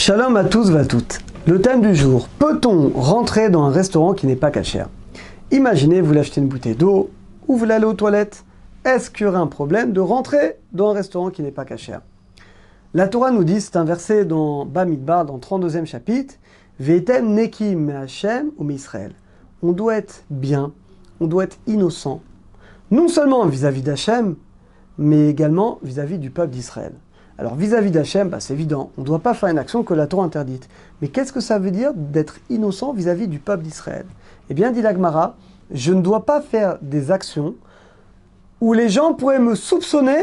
Shalom à tous et à toutes. Le thème du jour, peut-on rentrer dans un restaurant qui n'est pas cachère? Imaginez, vous voulez acheter une bouteille d'eau ou vous voulez aller aux toilettes. Est-ce qu'il y aurait un problème de rentrer dans un restaurant qui n'est pas cachère? La Torah nous dit, c'est un verset dans Bamidbar, dans le 32e chapitre, Ve'etem nekim me'Hashem ou me'Israël. On doit être bien, on doit être innocent, non seulement vis-à-vis d'Hachem, mais également vis-à-vis du peuple d'Israël. Alors vis-à-vis d'Hachem, c'est évident, on ne doit pas faire une action que la Torah interdite. Mais qu'est-ce que ça veut dire d'être innocent vis-à-vis du peuple d'Israël? Eh bien, dit la Gemara, je ne dois pas faire des actions où les gens pourraient me soupçonner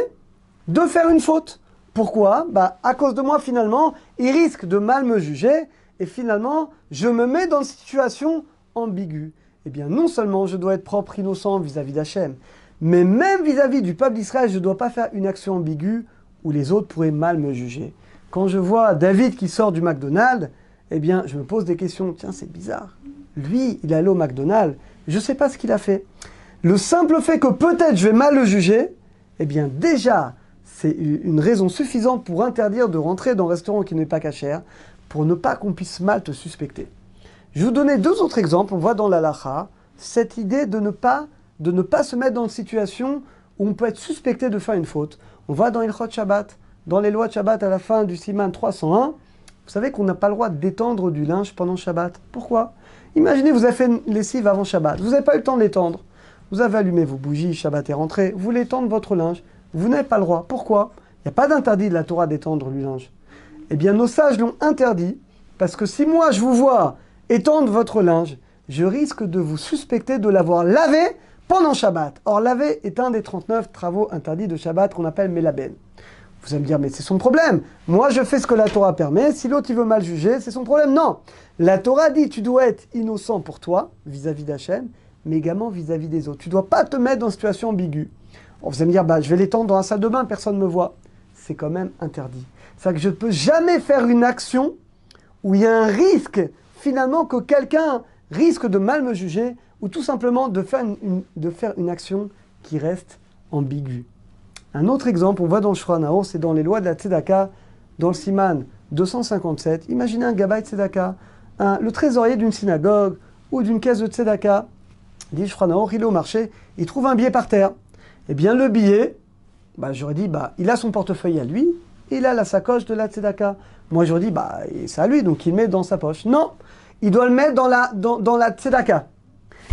de faire une faute. Pourquoi? À cause de moi, finalement, ils risquent de mal me juger et finalement, je me mets dans une situation ambiguë. Eh bien, non seulement je dois être propre, innocent vis-à-vis d'Hachem, mais même vis-à-vis du peuple d'Israël, je ne dois pas faire une action ambiguë où les autres pourraient mal me juger. Quand je vois David qui sort du McDonald's, eh bien, je me pose des questions. Tiens, c'est bizarre. Lui, il est allé au McDonald's, je ne sais pas ce qu'il a fait. Le simple fait que peut-être je vais mal le juger, eh bien, déjà, c'est une raison suffisante pour interdire de rentrer dans un restaurant qui n'est pas cachère, pour ne pas qu'on puisse mal te suspecter. Je vais vous donner deux autres exemples. On voit dans l'Halacha cette idée de ne pas se mettre dans une situation où on peut être suspecté de faire une faute. On va dans Ilchot Shabbat, dans les lois de Shabbat à la fin du Siman 301. Vous savez qu'on n'a pas le droit d'étendre du linge pendant Shabbat. Pourquoi? Imaginez, vous avez fait une lessive avant Shabbat. Vous n'avez pas eu le temps de l'étendre. Vous avez allumé vos bougies, Shabbat est rentré. Vous voulez étendre votre linge. Vous n'avez pas le droit. Pourquoi? Il n'y a pas d'interdit de la Torah d'étendre du linge. Eh bien, nos sages l'ont interdit parce que si moi je vous vois étendre votre linge, je risque de vous suspecter de l'avoir lavé pendant Shabbat. Or, laver est un des 39 travaux interdits de Shabbat qu'on appelle Melaben. Vous allez me dire, mais c'est son problème. Moi, je fais ce que la Torah permet. Si l'autre, il veut mal juger, c'est son problème. Non. La Torah dit, tu dois être innocent pour toi, vis-à-vis d'Hachem, mais également vis-à-vis des autres. Tu ne dois pas te mettre dans une situation ambiguë. Or, vous allez me dire, je vais l'étendre dans la salle de bain, personne ne me voit. C'est quand même interdit. C'est-à-dire que je ne peux jamais faire une action où il y a un risque, finalement, que quelqu'un risque de mal me juger, ou tout simplement de faire une action qui reste ambiguë. Un autre exemple, on voit dans le Shulchan Aruch, c'est dans les lois de la Tzedaka, dans le Siman 257. Imaginez un Gabbai Tzedaka, le trésorier d'une synagogue ou d'une caisse de Tzedaka, dit le Shulchan Aruch, il est au marché, il trouve un billet par terre. Eh bien, le billet, j'aurais dit, il a son portefeuille à lui, et il a la sacoche de la Tzedaka. Moi, j'aurais dit, c'est à lui, donc il le met dans sa poche. Non, il doit le mettre dans la Tzedaka.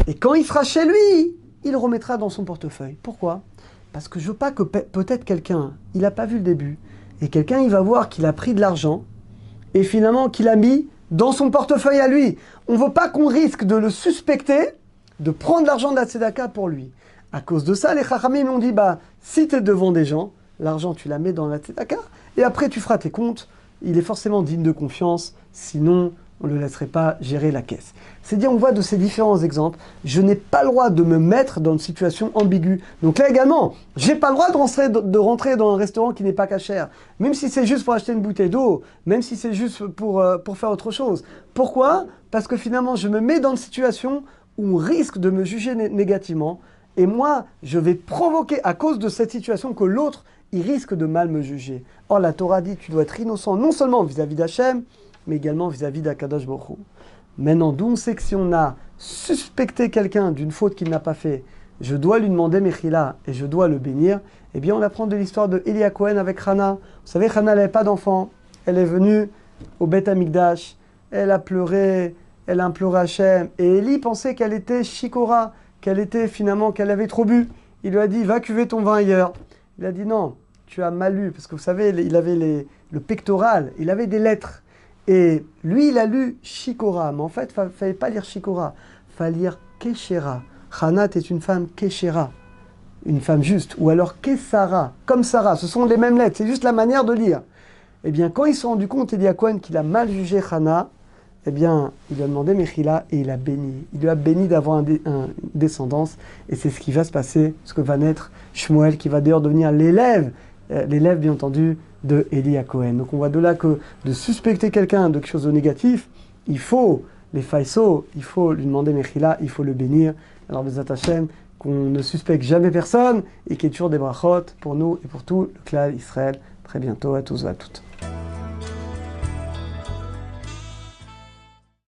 Et quand il sera chez lui, il le remettra dans son portefeuille. Pourquoi? Parce que je veux pas que peut-être quelqu'un, il n'a pas vu le début, et quelqu'un, il va voir qu'il a pris de l'argent, et finalement qu'il a mis dans son portefeuille à lui. On ne veut pas qu'on risque de le suspecter, de prendre l'argent de la Tzedaka pour lui. À cause de ça, les Chachamim m'ont dit, si tu es devant des gens, l'argent, tu la mets dans la Tzedaka, et après tu feras tes comptes, il est forcément digne de confiance, sinon on ne le laisserait pas gérer la caisse. C'est-à-dire, on voit de ces différents exemples, je n'ai pas le droit de me mettre dans une situation ambiguë. Donc là également, j'ai pas le droit de rentrer dans un restaurant qui n'est pas cachère, même si c'est juste pour acheter une bouteille d'eau, même si c'est juste pour faire autre chose. Pourquoi? Parce que finalement, je me mets dans une situation où on risque de me juger négativement, et moi, je vais provoquer à cause de cette situation que l'autre, il risque de mal me juger. Or, la Torah dit, tu dois être innocent non seulement vis-à-vis d'Hachem, mais également vis-à-vis d'Akadosh Baruch Hu. Maintenant, d'où on sait que si on a suspecté quelqu'un d'une faute qu'il n'a pas fait, je dois lui demander Mechila et je dois le bénir, eh bien on apprend de l'histoire de Eli Cohen avec Hana. Vous savez, Hana n'avait pas d'enfant, elle est venue au Beth Amikdash, elle a pleuré, elle a imploré Hachem, et Eli pensait qu'elle était shikora, qu'elle avait trop bu. Il lui a dit, va cuver ton vin ailleurs. Il a dit, non, tu as mal lu, parce que vous savez, il avait le pectoral, il avait des lettres. Et lui, il a lu Shikora, mais en fait, il ne fallait pas lire Shikora, il fallait lire Keshera. Hana est une femme Keshera, une femme juste, ou alors Kesara, comme Sarah, ce sont les mêmes lettres, c'est juste la manière de lire. Eh bien, quand ils se sont rendus compte, Eli Cohen, qu'il a mal jugé Hana, eh bien, il lui a demandé Mechila et il a béni. Il lui a béni d'avoir une descendance, et c'est ce qui va se passer, ce que va naître Shmuel, qui va d'ailleurs devenir l'élève bien entendu, de Eli Cohen. Donc on voit de là que de suspecter quelqu'un de quelque chose de négatif, il faut les faïso, il faut lui demander Mechila, il faut le bénir. Alors Bezat Hashem, qu'on ne suspecte jamais personne et qu'il y ait toujours des brachot pour nous et pour tout le clan Israël. Très bientôt à tous et à toutes.